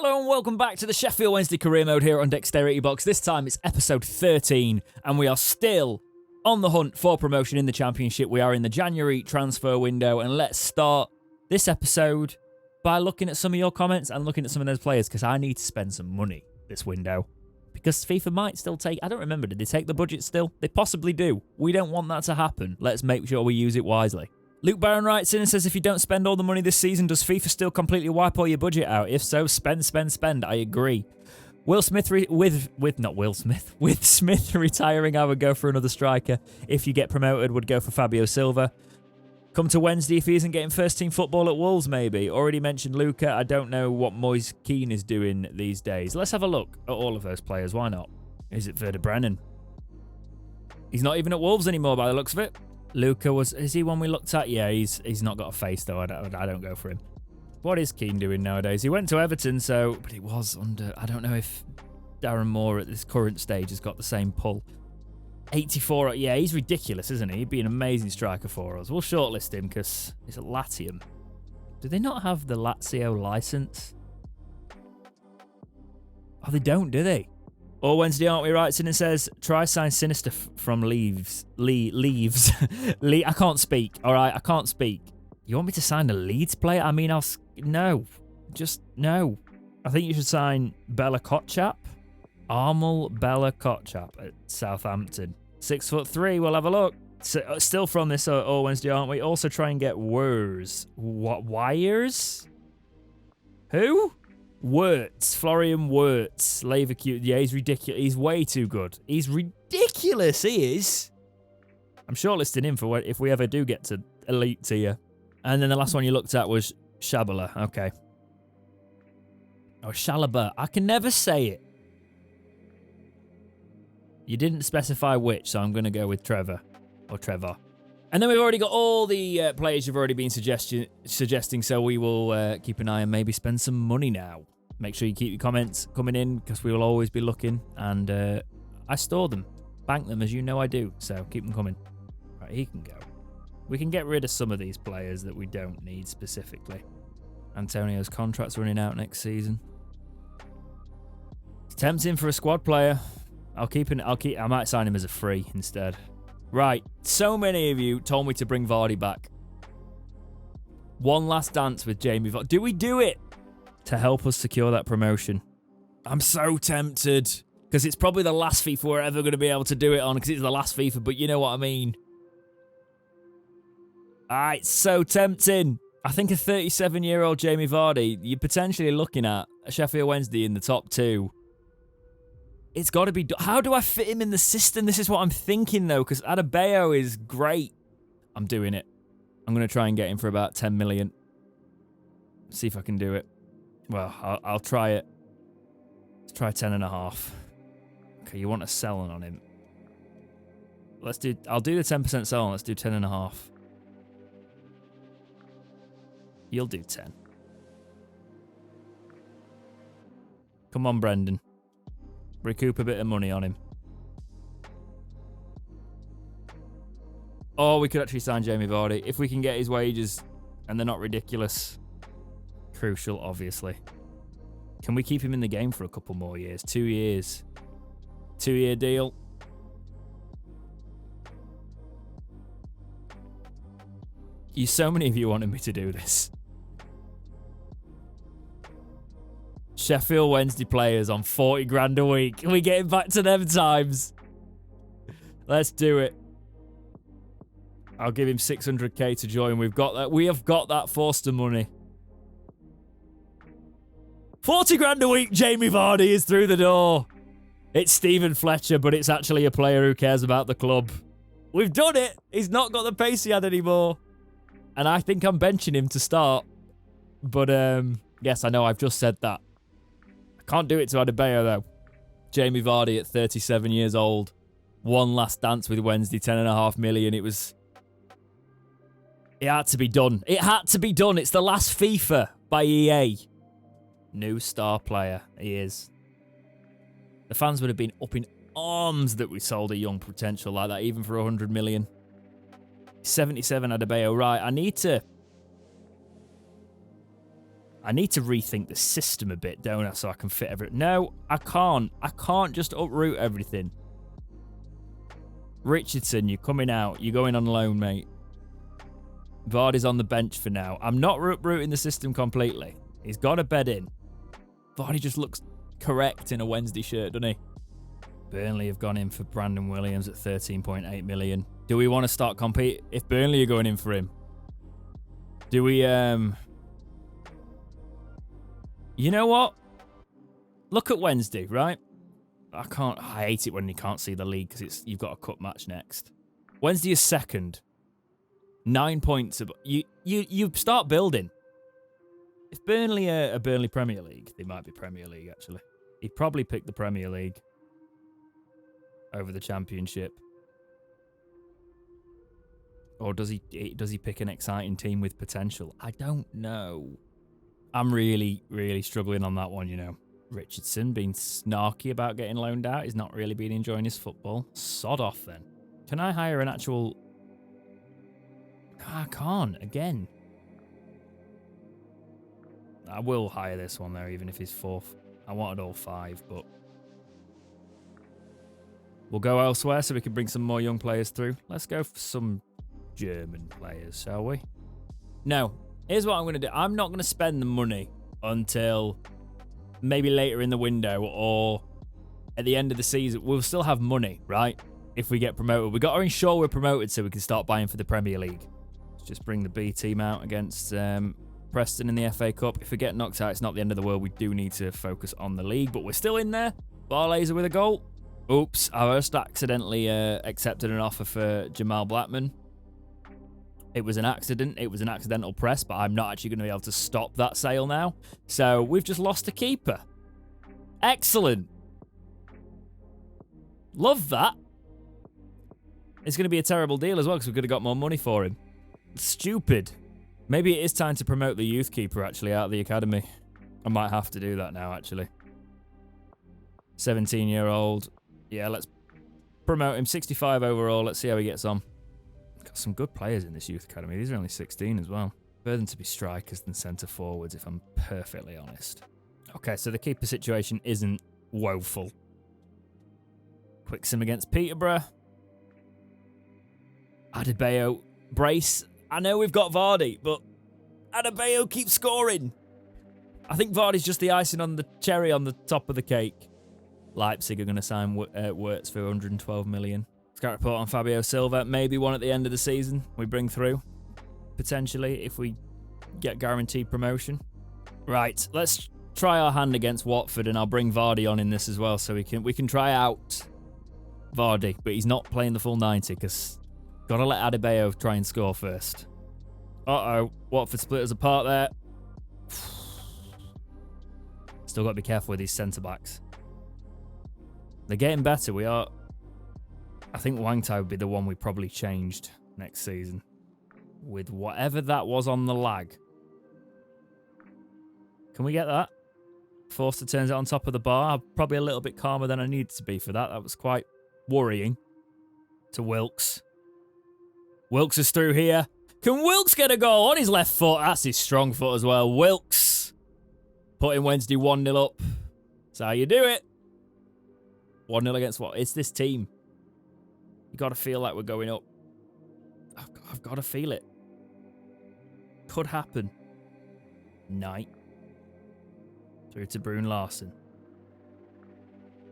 Hello and welcome back to the Sheffield Wednesday career mode here on Dexterity Box. This time it's episode 13 and we are still on the hunt for promotion in the Championship. We are in the January transfer window and let's start this episode by looking at some of your comments and looking at some of those players because I need to spend some money this window because FIFA might still take, I don't remember, did they take the budget still? They possibly do. We don't want that to happen. Let's make sure we use it wisely. Luke Barron writes in and says, if you don't spend all the money this season, does FIFA still completely wipe all your budget out? If so, spend. I agree. With Smith retiring, I would go for another striker. If you get promoted, would go for Fabio Silva. Come to Wednesday if he isn't getting first team football at Wolves, maybe. Already mentioned Luca. I don't know what Moise Keane is doing these days. Let's have a look at all of those players. Why not? Is it Werder Bremen? He's not even at Wolves anymore by the looks of it. Luca is he one we looked at? Yeah, he's not got a face though. I don't go for him. What is Keane doing nowadays? He went to Everton, but it was under. I don't know if Darren Moore at this current stage has got the same pull. 84. Yeah, he's ridiculous, isn't he? He'd be an amazing striker for us. We'll shortlist him because he's at Latium. Do they not have the Lazio license? Oh, they don't, do they? Or Wednesday, aren't we? Writes in and says, try sign Sinister from Leaves. I can't speak. All right, I can't speak. You want me to sign a Leeds player? I mean, no. Just no. I think you should sign Bella Kotchap. Armel Bella Kotchap at Southampton. 6'3". We'll have a look. Still from this All Wednesday, aren't we? Also try and get Wires. What? Wires? Who? Wirtz, Florian Wirtz, Leverkusen. Yeah, he's ridiculous. He's way too good. He's ridiculous, he is. I'm shortlisting him for if we ever do get to elite tier. And then the last one you looked at was Shabala. Okay. Oh, Shalaba. I can never say it. You didn't specify which, so I'm going to go with Trevor. Or Trevor. And then we've already got all the players you've already been suggesting, so we will keep an eye and maybe spend some money now. Make sure you keep your comments coming in, because we will always be looking, and I store them, bank them, as you know I do, so keep them coming. Right, he can go. We can get rid of some of these players that we don't need specifically. Antonio's contract's running out next season. It's tempting for a squad player. I might sign him as a free instead. Right, so many of you told me to bring Vardy back. One last dance with Jamie Vardy. Do we do it? To help us secure that promotion. I'm so tempted. Because it's probably the last FIFA we're ever going to be able to do it on. Because it's the last FIFA, but you know what I mean. It's so tempting. I think a 37-year-old Jamie Vardy, you're potentially looking at a Sheffield Wednesday in the top 2. It's got to be... How do I fit him in the system? This is what I'm thinking, though, because Adebayo is great. I'm doing it. I'm going to try and get him for about 10 million. See if I can do it. Well, I'll try it. Let's try 10.5. Okay, you want a selling on him. I'll do the 10% selling. Let's do 10.5. You'll do 10. Come on, Brendan. Recoup a bit of money on him. Or we could actually sign Jamie Vardy. If we can get his wages and they're not ridiculous. Crucial, obviously. Can we keep him in the game for a couple more years? 2 years. 2-year deal. So many of you wanted me to do this. Sheffield Wednesday players on 40 grand a week. Are we getting back to them times? Let's do it. I'll give him 600k to join. We've got that. We have got that Forster money. 40 grand a week, Jamie Vardy is through the door. It's Stephen Fletcher, but it's actually a player who cares about the club. We've done it. He's not got the pace he had anymore. And I think I'm benching him to start. But, yes, I know I've just said that. I can't do it to Adebayo, though. Jamie Vardy at 37 years old. One last dance with Wednesday, 10.5 million. It had to be done. It had to be done. It's the last FIFA by EA. New star player. He is. The fans would have been up in arms that we sold a young potential like that, even for 100 million. 77 Adebayo. Right, I need to I need to rethink the system a bit, don't I, so I can fit everything. No, I can't. I can't just uproot everything. Richardson, you're coming out. You're going on loan, mate. Vardy's on the bench for now. I'm not uprooting the system completely. He's got a bed in. Vardy just looks correct in a Wednesday shirt, doesn't he? Burnley have gone in for Brandon Williams at 13.8 million. Do we want to start competing? If Burnley are going in for him, do we... You know what? Look at Wednesday, right? I hate it when you can't see the league because you've got a cup match next. Wednesday is second. 9 points. You start building. If Burnley are Burnley Premier League, they might be Premier League actually. He'd probably pick the Premier League over the Championship. Or does he pick an exciting team with potential? I don't know. I'm really, really struggling on that one, you know. Richardson being snarky about getting loaned out. He's not really been enjoying his football. Sod off then. Can I hire an actual... I can't, again. I will hire this one though, even if he's fourth. I wanted all 5, but... We'll go elsewhere so we can bring some more young players through. Let's go for some German players, shall we? No. Here's what I'm going to do. I'm not going to spend the money until maybe later in the window or at the end of the season. We'll still have money, right? If we get promoted. We've got to ensure we're promoted so we can start buying for the Premier League. Let's just bring the B team out against Preston in the FA Cup. If we get knocked out, it's not the end of the world. We do need to focus on the league, but we're still in there. Barlaser with a goal. Oops, I just accidentally accepted an offer for Jamal Blackman. It was an accident. It was an accidental press, but I'm not actually going to be able to stop that sale now. So we've just lost a keeper. Excellent. Love that. It's going to be a terrible deal as well because we could have got more money for him. Stupid. Maybe it is time to promote the youth keeper actually out of the academy. I might have to do that now actually. 17-year-old. Yeah, let's promote him. 65 overall. Let's see how he gets on. Got some good players in this youth academy. These are only 16 as well. Better than to be strikers than centre forwards, if I'm perfectly honest. Okay, so the keeper situation isn't woeful. Quick sim against Peterborough. Adebayo, brace. I know we've got Vardy, but Adebayo keeps scoring. I think Vardy's just the icing on the cherry on the top of the cake. Leipzig are going to sign Wirtz for 112 million. Scout report on Fabio Silva. Maybe one at the end of the season we bring through. Potentially, if we get guaranteed promotion. Right, let's try our hand against Watford, and I'll bring Vardy on in this as well, so we can try out Vardy, but he's not playing the full 90 because gotta let Adebayo try and score first. Uh-oh, Watford split us apart there. Still got to be careful with these centre-backs. They're getting better. We are... I think Wang Tai would be the one we probably changed next season. With whatever that was on the lag. Can we get that? Forster turns it on top of the bar. I'm probably a little bit calmer than I needed to be for that. That was quite worrying. To Wilkes. Wilkes is through here. Can Wilkes get a goal on his left foot? That's his strong foot as well. Wilkes. Putting Wednesday 1-0 up. That's how you do it. 1-0 against what? It's this team. You got to feel like we're going up. I've got to feel it. Could happen. Knight. Through to Brune Larsen.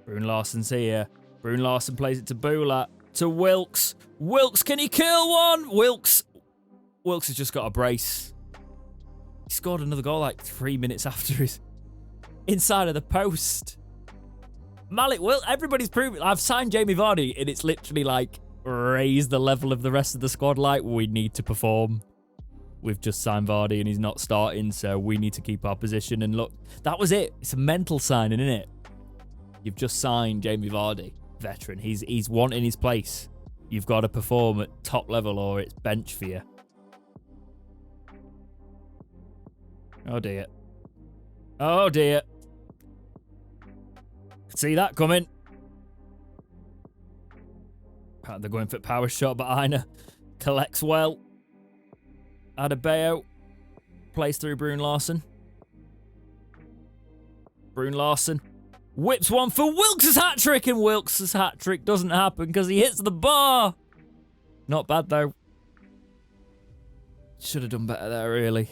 Brune Larsen's here. Brune Larsen plays it to Bula. To Wilkes. Wilkes, can he kill one? Wilkes has just got a brace. He scored another goal like 3 minutes after his inside of the post. Malik Wilkes, everybody's proven. I've signed Jamie Vardy, and it's literally like raised the level of the rest of the squad. Like, we need to perform. We've just signed Vardy, and he's not starting, so we need to keep our position. And look, that was it. It's a mental signing, isn't it? You've just signed Jamie Vardy, veteran. He's wanting his place. You've got to perform at top level, or it's bench for you. Oh dear. Oh dear. See that coming. They're going for power shot, but Aina collects well. Adebayo plays through Brune Larsen. Brune Larson whips one for Wilkes' hat-trick, and Wilkes' hat-trick doesn't happen because he hits the bar. Not bad, though. Should have done better there, really.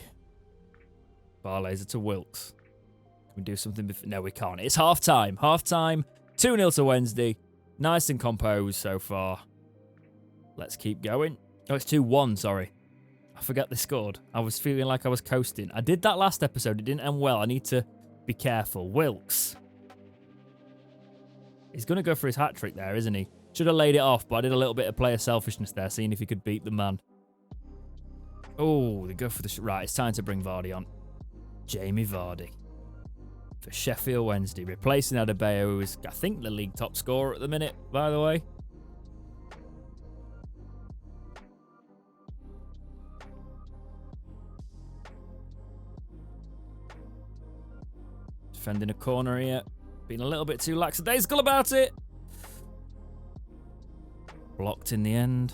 Bar laser to Wilkes. Can we do something before? No, we can't. It's half-time. Half-time. 2-0 to Wednesday. Nice and composed so far. Let's keep going. Oh, it's 2-1, sorry. I forgot they scored. I was feeling like I was coasting. I did that last episode. It didn't end well. I need to be careful. Wilkes. He's going to go for his hat-trick there, isn't he? Should have laid it off, but I did a little bit of player selfishness there, seeing if he could beat the man. Oh, they go for the... Right, it's time to bring Vardy on. Jamie Vardy. For Sheffield Wednesday. Replacing Adebayo, who is, I think, the league top scorer at the minute, by the way. Defending a corner here. Being a little bit too lackadaisical about it. Blocked in the end.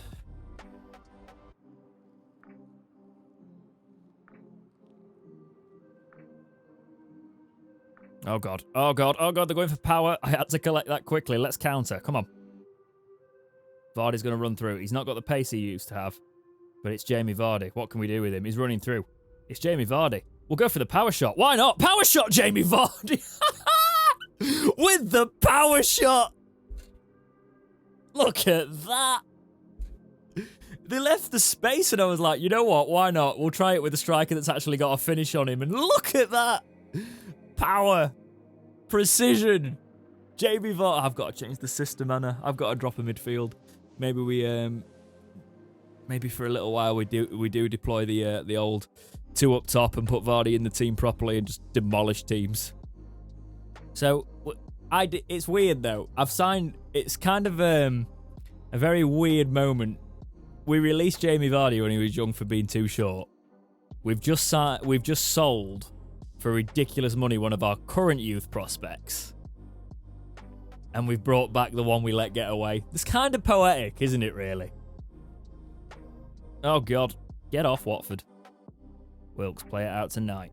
Oh, God. Oh, God. Oh, God. They're going for power. I had to collect that quickly. Let's counter. Come on. Vardy's going to run through. He's not got the pace he used to have. But it's Jamie Vardy. What can we do with him? He's running through. It's Jamie Vardy. We'll go for the power shot. Why not? Power shot, Jamie Vardy. With the power shot. Look at that. They left the space and I was like, you know what? Why not? We'll try it with a striker that's actually got a finish on him. And look at that. Power. Precision. Jamie Vardy. I've got to change the system, Anna. I've got to drop a midfield. Maybe we, maybe for a little while we do deploy the old 2 up top and put Vardy in the team properly and just demolish teams. So, it's weird though. I've signed, it's kind of a very weird moment. We released Jamie Vardy when he was young for being too short. We've just sold for ridiculous money one of our current youth prospects. And we've brought back the one we let get away. It's kind of poetic, isn't it, really? Oh, God. Get off, Watford. Wilkes, play it out tonight.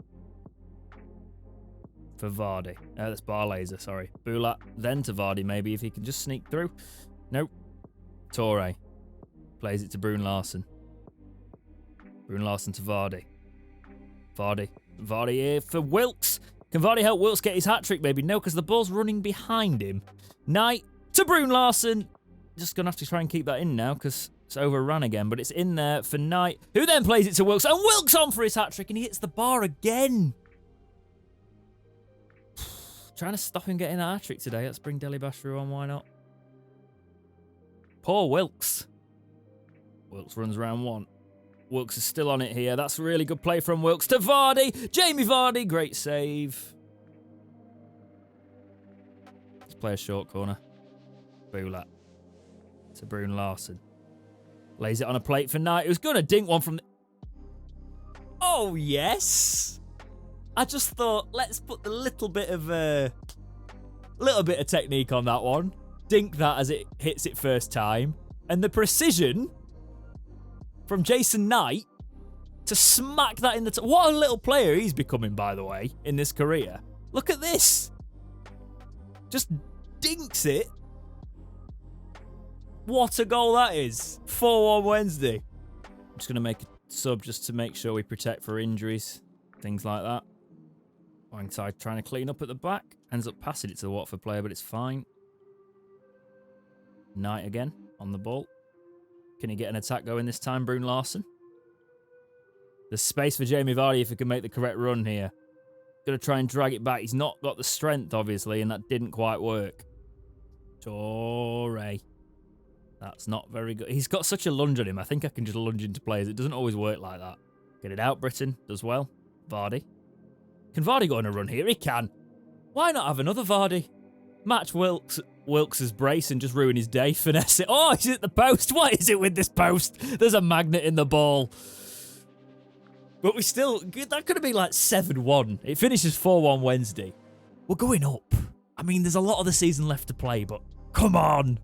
For Vardy. That's bar laser, sorry. Bulat, then to Vardy, maybe, if he can just sneak through. Nope. Torre. Plays it to Brune Larson. Brune Larson to Vardy. Vardy here for Wilkes. Can Vardy help Wilkes get his hat-trick, maybe? No, because the ball's running behind him. Knight to Brune Larson. Just going to have to try and keep that in now, because it's overrun again. But it's in there for Knight, who then plays it to Wilkes. And Wilkes on for his hat-trick, and he hits the bar again. Trying to stop him getting that hat-trick today. Let's bring Deli Bashru on, why not? Poor Wilkes. Wilkes runs round one. Wilkes is still on it here. That's a really good play from Wilkes to Vardy. Jamie Vardy, great save. Let's play a short corner. Bulat to Brune Larson. Lays it on a plate for Knight, who's going to dink one from... Oh, yes. I just thought, let's put the little bit of technique on that one. Dink that as it hits it first time. And the precision from Jason Knight to smack that in the... What a little player he's becoming, by the way, in this career. Look at this. Just dinks it. What a goal that is. 4-1 Wednesday. I'm just going to make a sub just to make sure we protect for injuries. Things like that. Wangside trying to clean up at the back. Ends up passing it to the Watford player, but it's fine. Knight again on the ball. Can he get an attack going this time, Brune Larson? There's space for Jamie Vardy if he can make the correct run here. Going to try and drag it back. He's not got the strength, obviously, and that didn't quite work. Torre. That's not very good. He's got such a lunge on him. I think I can just lunge into players. It doesn't always work like that. Get it out, Britain. Does well. Vardy. Can Vardy go on a run here? He can. Why not have another Vardy? Match Wilkes' brace and just ruin his day. Finesse it. Oh, he's at the post. What is it with this post? There's a magnet in the ball. But we still... That could have been like 7-1. It finishes 4-1 Wednesday. We're going up. I mean, there's a lot of the season left to play, but come on.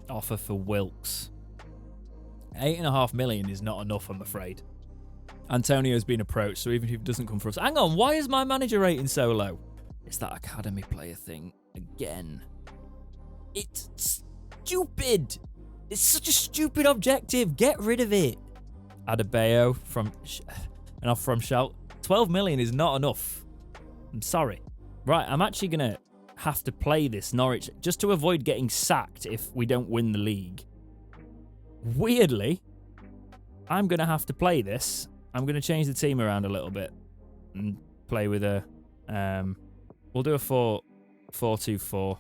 Offer for Wilkes. 8.5 million is not enough, I'm afraid. Antonio's been approached, so even if he doesn't come for us... Hang on, why is my manager rating so low? It's that academy player thing again. It's stupid. It's such a stupid objective. Get rid of it. Adebayo from Shout. 12 million is not enough. I'm sorry. Right, I'm actually going to have to play this Norwich just to avoid getting sacked if we don't win the league. Weirdly, I'm going to have to play this. I'm going to change the team around a little bit and play with a... we'll do a 4-2-4,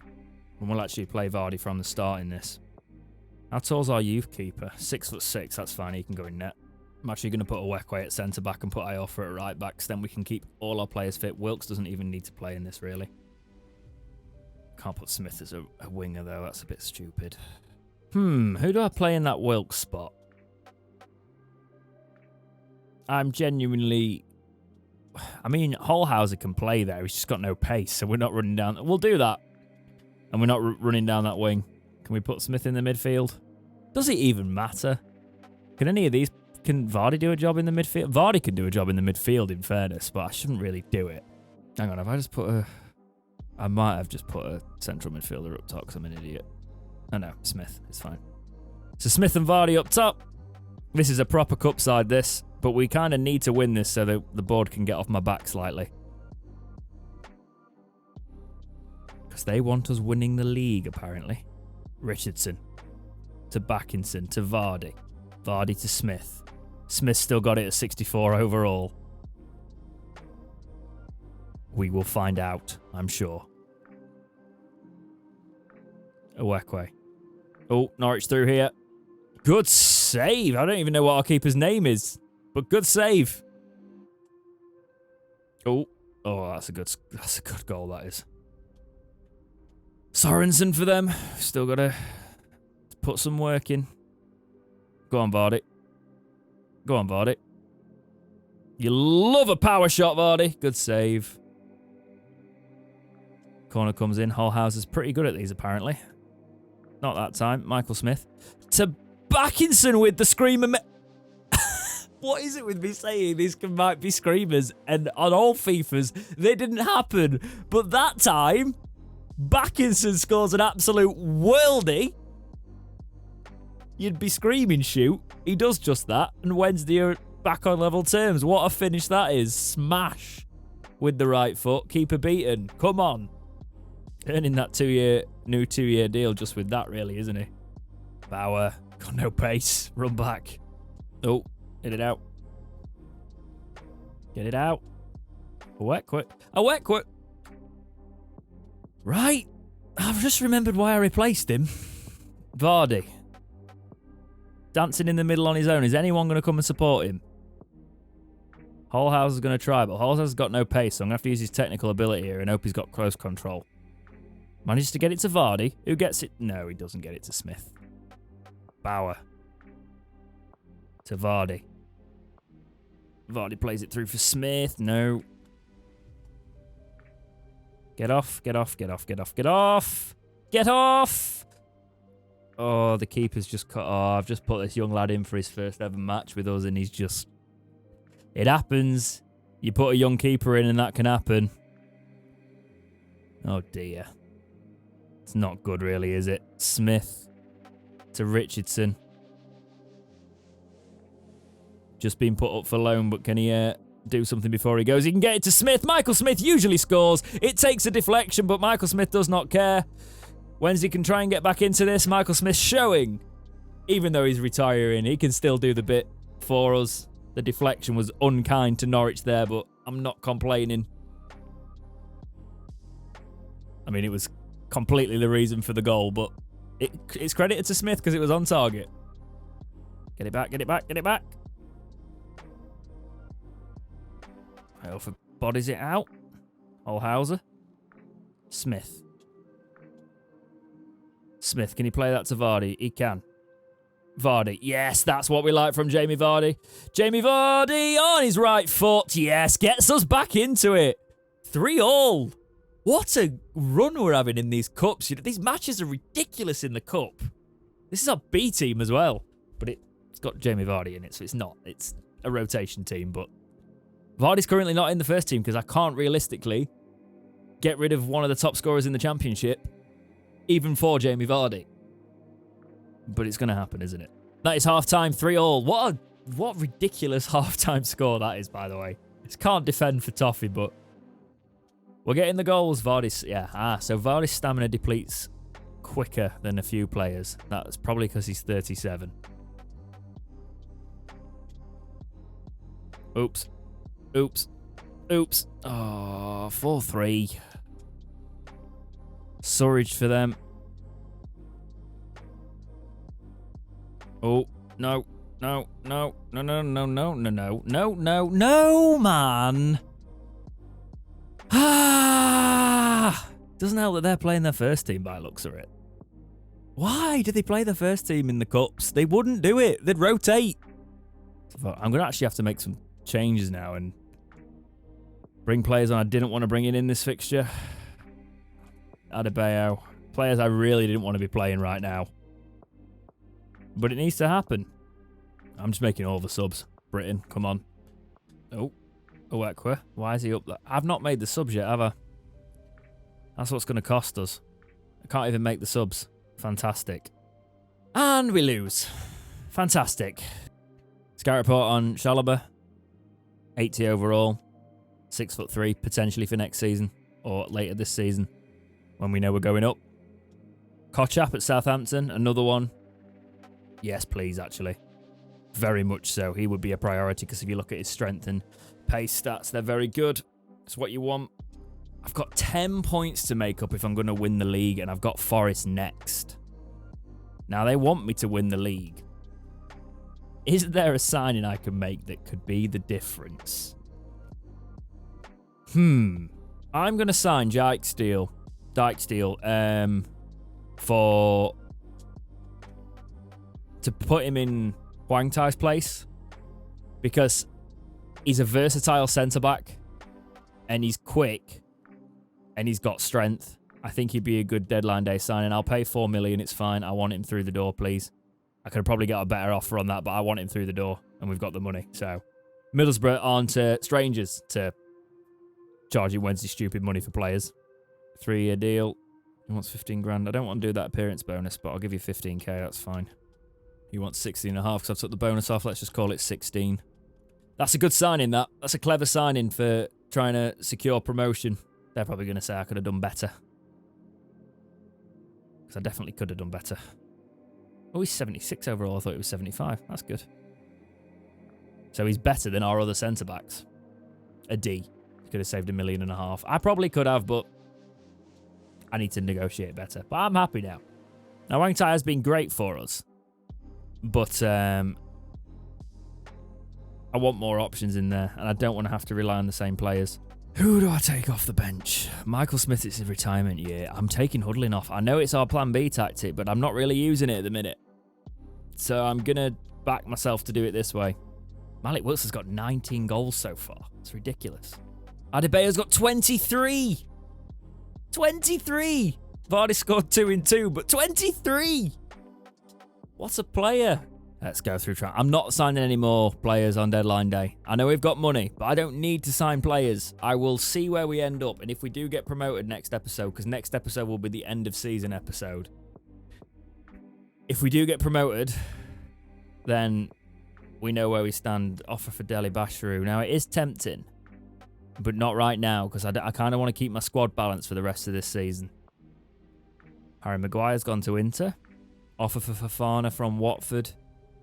and we'll actually play Vardy from the start in this. How tall's our youth keeper? 6'6", that's fine, he can go in net. I'm actually going to put a Weckway at centre-back and put Ioffa at right-back, so then we can keep all our players fit. Wilkes doesn't even need to play in this, really. Can't put Smith as a winger, though. That's a bit stupid. Who do I play in that Wilkes spot? I'm genuinely... I mean, Holhauser can play there. He's just got no pace, so we're not running down... We'll do that. And we're not running down that wing. Can we put Smith in the midfield? Does it even matter? Can any of these... Can Vardy do a job in the midfield? Vardy can do a job in the midfield, in fairness, but I shouldn't really do it. Hang on, have I just put a... I might have just put a central midfielder up top because I'm an idiot. Oh no, Smith. It's fine. So Smith and Vardy up top. This is a proper cup side, this. But we kind of need to win this so that the board can get off my back slightly. Because they want us winning the league, apparently. Richardson to Backinson to Vardy. Vardy to Smith. Smith still got it at 64 overall. We will find out, I'm sure. Owekwe. Oh, Norwich through here. Good save. I don't even know what our keeper's name is, but good save. Oh, that's a good goal, that is. Sorensen for them. Still got to put some work in. Go on, Vardy. Go on, Vardy. You love a power shot, Vardy. Good save. Corner comes in. Holhauser's pretty good at these, apparently. Not that time. Michael Smith. To Backinson with the screamer. What is it with me saying these might be screamers? And on all FIFAs, they didn't happen. But that time, Backinson scores an absolute worldie. You'd be screaming shoot. He does just that. And Wednesday are back on level terms. What a finish that is. Smash with the right foot. Keeper beaten. Come on. Earning that new two-year deal just with that, really, isn't he? Bauer. Got no pace. Run back. Oh, hit it out. Get it out. A wet quick. Right. I've just remembered why I replaced him. Vardy. Dancing in the middle on his own. Is anyone going to come and support him? Holhauser's going to try, but Holhauser's got no pace, so I'm going to have to use his technical ability here and hope he's got close control. Manages to get it to Vardy. Who gets it? No, he doesn't get it to Smith. Bauer. To Vardy. Vardy plays it through for Smith. No. Get off, get off, get off, get off, get off! Get off! Oh, the keeper's just cut off. I've just put this young lad in for his first ever match with us, and he's just... It happens. You put a young keeper in, and that can happen. Oh, dear. It's not good, really, is it? Smith to Richardson. Just been put up for loan, but can he do something before he goes? He can get it to Smith. Michael Smith usually scores. It takes a deflection, but Michael Smith does not care. Wednesday can try and get back into this. Michael Smith showing, even though he's retiring, he can still do the bit for us. The deflection was unkind to Norwich there, but I'm not complaining. I mean, it was completely the reason for the goal, but it's credited to Smith because it was on target. Get it back, get it back, get it back. Ioffa bodies it out. Holhauser. Smith. Smith, can he play that to Vardy? He can. Vardy. Yes, that's what we like from Jamie Vardy. Jamie Vardy on his right foot. Yes, gets us back into it. 3-3. What a run we're having in these cups. You know, these matches are ridiculous in the cup. This is our B team as well. But it's got Jamie Vardy in it, so it's not. It's a rotation team, but Vardy's currently not in the first team because I can't realistically get rid of one of the top scorers in the Championship, even for Jamie Vardy. But it's going to happen, isn't it? That is half-time, 3-3. What ridiculous half-time score that is, by the way. Just can't defend for Toffee, but we're getting the goals. Vardy's, yeah. So Vardy's stamina depletes quicker than a few players. That's probably because he's 37. Oops. Oops. Oops. Oh, 4-3. Surridge for them. Oh, no. No, no, no, no, no, no, no, no, no, no, no, man. Ah! Doesn't help that they're playing their first team by the looks of it. Why did they play the first team in the Cups? They wouldn't do it. They'd rotate. I'm going to actually have to make some changes now and bring players on I didn't want to bring in this fixture. Adebayo. Players I really didn't want to be playing right now. But it needs to happen. I'm just making all the subs. Britain, come on. Oh. Ekwe. Why is he up there? I've not made the subs yet, have I? That's what's going to cost us. I can't even make the subs. Fantastic. And we lose. Fantastic. Scout report on Chalobah. 80 overall. 6'3", potentially for next season. Or later this season. When we know we're going up. Kochap at Southampton. Another one. Yes, please, actually. Very much so. He would be a priority because if you look at his strength and pace stats, they're very good. It's what you want. I've got 10 points to make up if I'm going to win the league, and I've got Forest next. Now, they want me to win the league. Is there a signing I can make that could be the difference? I'm going to sign Dijksteel to put him in Hwang Tai's place because he's a versatile centre-back and he's quick and he's got strength. I think he'd be a good deadline day signing. I'll pay 4 million. It's fine. I want him through the door, please. I could have probably got a better offer on that, but I want him through the door and we've got the money. So Middlesbrough on to strangers to charging Wednesday stupid money for players. 3-year deal. He wants 15 grand. I don't want to do that appearance bonus, but I'll give you 15k. That's fine. He wants 16.5 because I've took the bonus off. Let's just call it 16. That's a good signing, that. That's a clever signing for trying to secure promotion. They're probably going to say I could have done better. Because I definitely could have done better. Oh, he's 76 overall. I thought he was 75. That's good. So he's better than our other centre-backs. A D. He could have saved 1.5 million. I probably could have, but I need to negotiate better. But I'm happy now. Now, Hwang Tai has been great for us. But I want more options in there, and I don't want to have to rely on the same players. Who do I take off the bench? Michael Smith, it's his retirement year. I'm taking Hudlin off. I know it's our plan B tactic, but I'm not really using it at the minute. So I'm going to back myself to do it this way. Malik Wilson's got 19 goals so far. It's ridiculous. Adebayo's got 23. 23. Vardy scored 2 in 2, but 23. What a player. Let's go through. I'm not signing any more players on deadline day. I know we've got money, but I don't need to sign players. I will see where we end up. And if we do get promoted next episode, because next episode will be the end of season episode. If we do get promoted, then we know where we stand. Offer for Deli Basharu. Now, it is tempting, but not right now, because I kind of want to keep my squad balance for the rest of this season. Harry Maguire's gone to Inter. Offer for Fofana from Watford.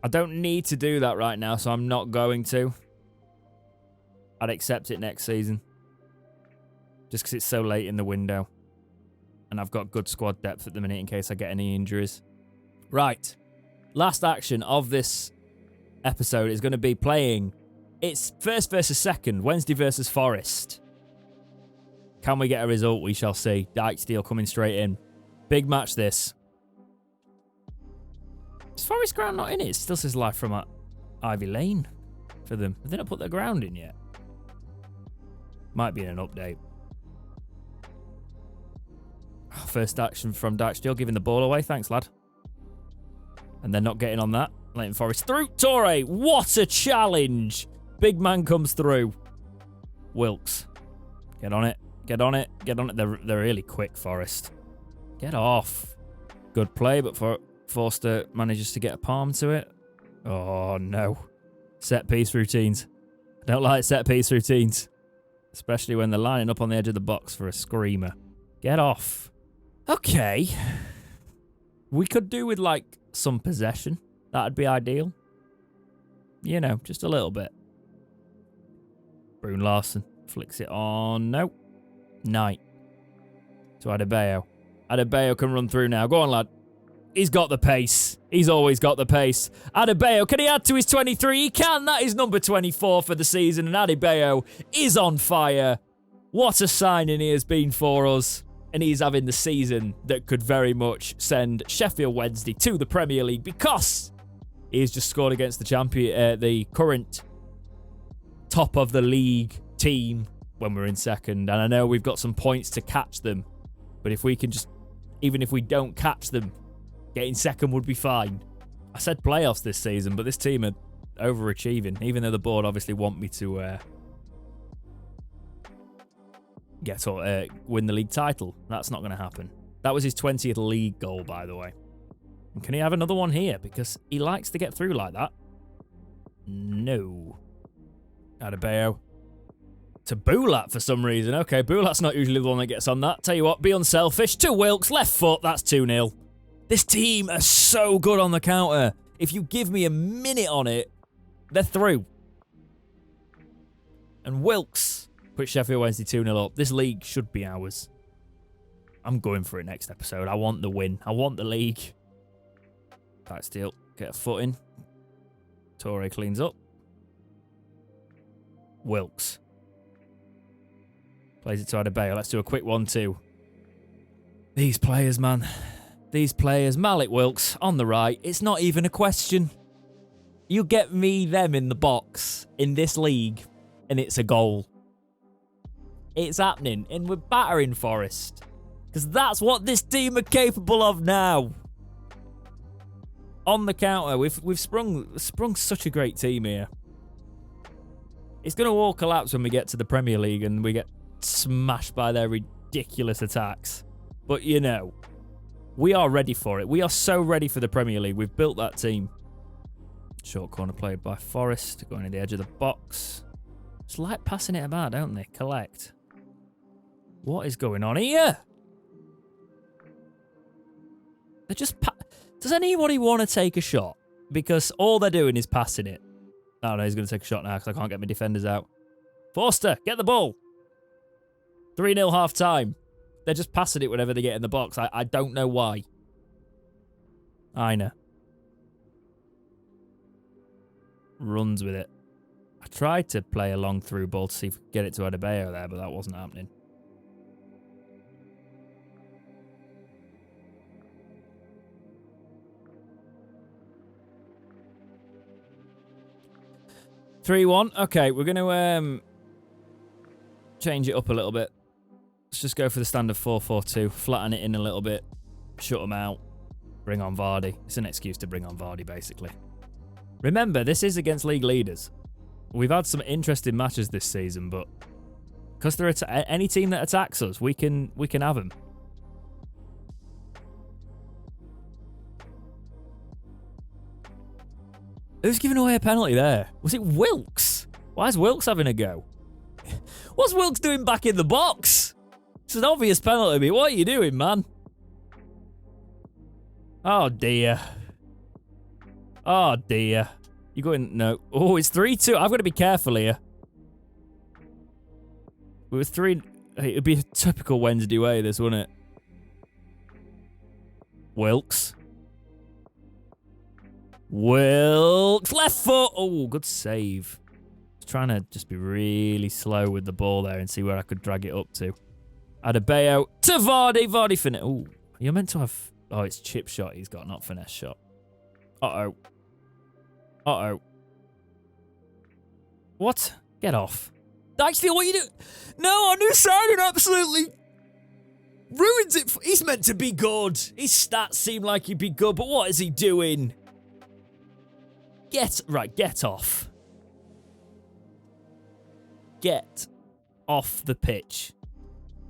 I don't need to do that right now, so I'm not going to. I'd accept it next season. Just because it's so late in the window. And I've got good squad depth at the minute in case I get any injuries. Right. Last action of this episode is going to be playing. It's first versus second. Wednesday versus Forest. Can we get a result? We shall see. Dijksteel coming straight in. Big match this. Is Forest ground not in it? It still says live from Ivy Lane for them. Have they not put their ground in yet? Might be in an update. First action from Dijksteel, giving the ball away. Thanks, lad. And they're not getting on that. Letting Forest through. Torre, what a challenge. Big man comes through. Wilkes. Get on it. Get on it. Get on it. They're really quick, Forest. Get off. Good play, but Forster manages to get a palm to it. Oh, no. Set piece routines. I don't like set piece routines. Especially when they're lining up on the edge of the box for a screamer. Get off. Okay. We could do with, like, some possession. That'd be ideal. You know, just a little bit. Brune Larson flicks it on. No. Knight. To Adebayo. Adebayo can run through now. Go on, lad. He's got the pace. He's always got the pace. Adebayo, can he add to his 23? He can. That is number 24 for the season. And Adebayo is on fire. What a signing he has been for us. And he's having the season that could very much send Sheffield Wednesday to the Premier League because he's just scored against the champion, the current top of the league team when we're in second. And I know we've got some points to catch them. But if we can just, even if we don't catch them, getting second would be fine. I said playoffs this season, but this team are overachieving, even though the board obviously want me to win the league title. That's not going to happen. That was his 20th league goal, by the way. And can he have another one here? Because he likes to get through like that. No. Adebayo. To Bulat for some reason. Okay, Bulat's not usually the one that gets on that. Tell you what, be unselfish. To Wilkes, left foot. That's 2-0. This team are so good on the counter. If you give me a minute on it, they're through. And Wilkes put Sheffield Wednesday 2-0 up. This league should be ours. I'm going for it next episode. I want the win. I want the league. Back steal. Get a foot in. Torre cleans up. Wilkes. Plays it to Adebayo. Let's do a quick 1-2. These players, man. These players. Malik Wilkes on the right. It's not even a question. You get me, them in the box in this league, and it's a goal. It's happening, and we're battering Forest. Because that's what this team are capable of now. On the counter, we've sprung such a great team here. It's going to all collapse when we get to the Premier League and we get smashed by their ridiculous attacks. But, you know, we are ready for it. We are so ready for the Premier League. We've built that team. Short corner played by Forest, going to the edge of the box. Just like passing it about, don't they? Collect. What is going on here? They're just... Does anybody want to take a shot? Because all they're doing is passing it. Oh, no, he's going to take a shot now because I can't get my defenders out. Forster, get the ball. 3-0 half-time. They're just passing it whenever they get in the box. I don't know why. Aina. Runs with it. I tried to play a long through ball to see if we could get it to Adebayo there, but that wasn't happening. (3-1). Okay, we're going to change it up a little bit. Let's just go for the standard 4-4-2. Flatten it in a little bit. Shut them out. Bring on Vardy. It's an excuse to bring on Vardy, basically. Remember, this is against league leaders. We've had some interesting matches this season, but because they're any team that attacks us, we can have them. Who's giving away a penalty there? Was it Wilkes? Why is Wilkes having a go? What's Wilkes doing back in the box? It's an obvious penalty. What are you doing, man? Oh, dear. Oh, dear. You going... No. Oh, it's 3-2. I've got to be careful here. It was 3... It would be a typical Wednesday way, this, wouldn't it? Wilkes. Wilkes. Left foot. Oh, good save. Just trying to just be really slow with the ball there and see where I could drag it up to. Adebayo to Vardy. Vardy finesse. Oh, you're meant to have... Oh, it's chip shot he's got, not finesse shot. Uh-oh. Uh-oh. What? Get off. Dyksfield, what are you doing? No, our new signing absolutely ruins it. He's meant to be good. His stats seem like he'd be good, but what is he doing? Get off. Get off the pitch.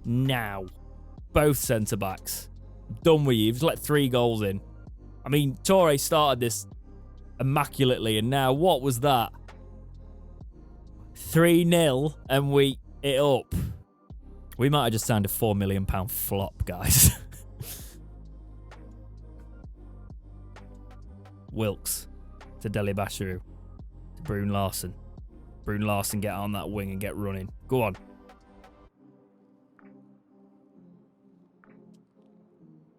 now. Both centre-backs. Done with you. You've just let 3 goals in. I mean, Torre started this immaculately, and now what was that? 3-0, and we it up. We might have just signed a £4 million flop, guys. Wilkes to Dele Bashiru to Brune Larsen. Brune Larsen, get on that wing and get running. Go on.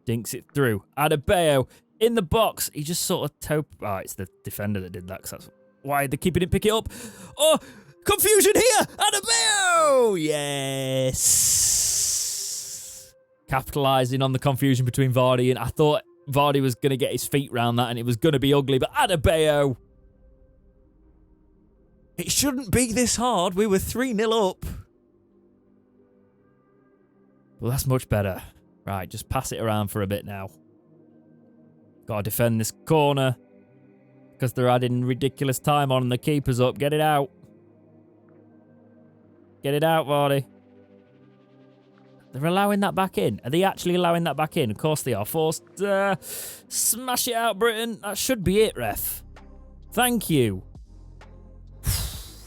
Dinks it through. Adebayo in the box. He just sort of oh, it's the defender that did that, because that's why the keeper didn't pick it up. Oh, confusion here. Adebayo! Yes. Capitalising on the confusion between Vardy, and I thought Vardy was going to get his feet round that and it was going to be ugly, but Adebayo. It shouldn't be this hard. We were 3-0 up. Well, that's much better. Right, just pass it around for a bit now. Got to defend this corner because they're adding ridiculous time on and the keeper's up. Get it out. Get it out, Vardy. They're allowing that back in. Are they actually allowing that back in? Of course they are. Forced. Smash it out, Britain. That should be it, ref. Thank you.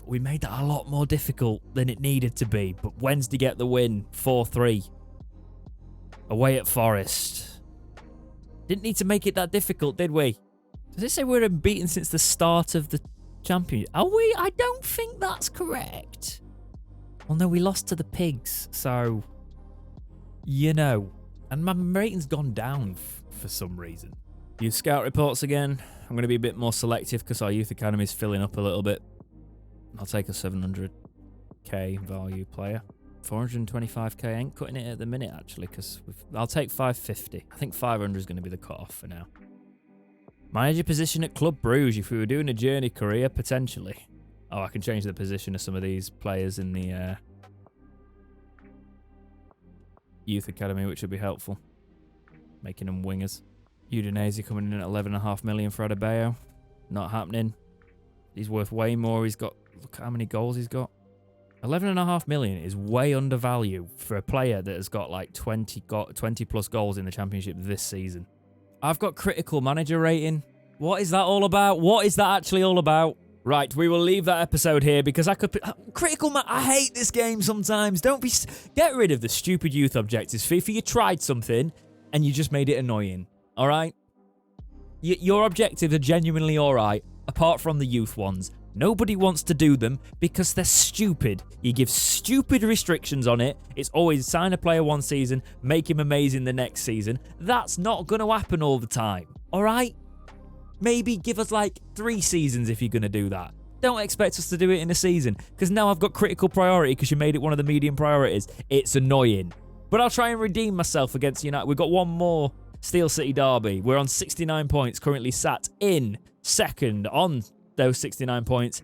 We made that a lot more difficult than it needed to be. But Wednesday get the win. 4-3. Away at Forest. Didn't need to make it that difficult, did we? Does it say we're unbeaten since the start of the championship? Are we? I don't think that's correct. Well, no, we lost to the Pigs, so... You know. And my rating's gone down for some reason. Youth scout reports again. I'm going to be a bit more selective because our youth academy is filling up a little bit. I'll take a 700k value player. 425k, ain't cutting it at the minute, actually, because I'll take 550. I think 500 is going to be the cut-off for now. Manager position at Club Bruges, if we were doing a journey career, potentially. Oh, I can change the position of some of these players in the youth academy, which would be helpful. Making them wingers. Udinese coming in at 11.5 million for Adebayo. Not happening. He's worth way more. He's got, look at how many goals he's got. 11.5 million is way undervalued for a player that has got like 20 plus goals in the championship this season. I've got critical manager rating. What is that all about? What is that actually all about? Right, we will leave that episode here because I could... I hate this game sometimes. Get rid of the stupid youth objectives. FIFA, you tried something and you just made it annoying. All right? Your objectives are genuinely all right, apart from the youth ones. Nobody wants to do them because they're stupid. You give stupid restrictions on it. It's always sign a player one season, make him amazing the next season. That's not going to happen all the time. All right? Maybe give us like 3 seasons if you're going to do that. Don't expect us to do it in a season because now I've got critical priority because you made it one of the medium priorities. It's annoying. But I'll try and redeem myself against United. We've got one more Steel City derby. We're on 69 points, currently sat in second on those 69 points.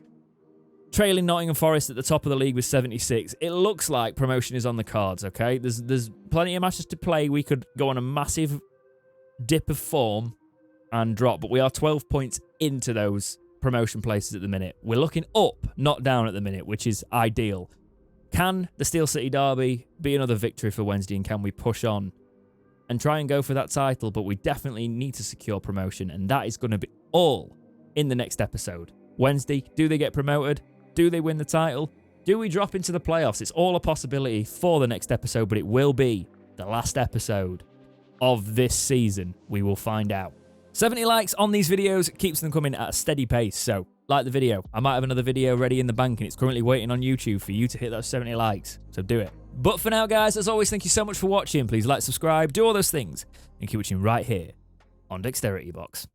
Trailing Nottingham Forest at the top of the league with 76. It looks like promotion is on the cards, okay? There's plenty of matches to play. We could go on a massive dip of form and drop, but we are 12 points into those promotion places at the minute. We're looking up, not down at the minute, which is ideal. Can the Steel City derby be another victory for Wednesday, and can we push on and try and go for that title? But we definitely need to secure promotion, and that is going to be all in the next episode. Wednesday, do they get promoted? Do they win the title? Do we drop into the playoffs? It's all a possibility for the next episode, but it will be the last episode of this season. We will find out. 70 likes on these videos keeps them coming at a steady pace, so like the video. I might have another video ready in the bank and it's currently waiting on YouTube for you to hit those 70 likes, so do it. But for now, guys, as always, thank you so much for watching. Please like, subscribe, do all those things, and keep watching right here on Dexterity Box.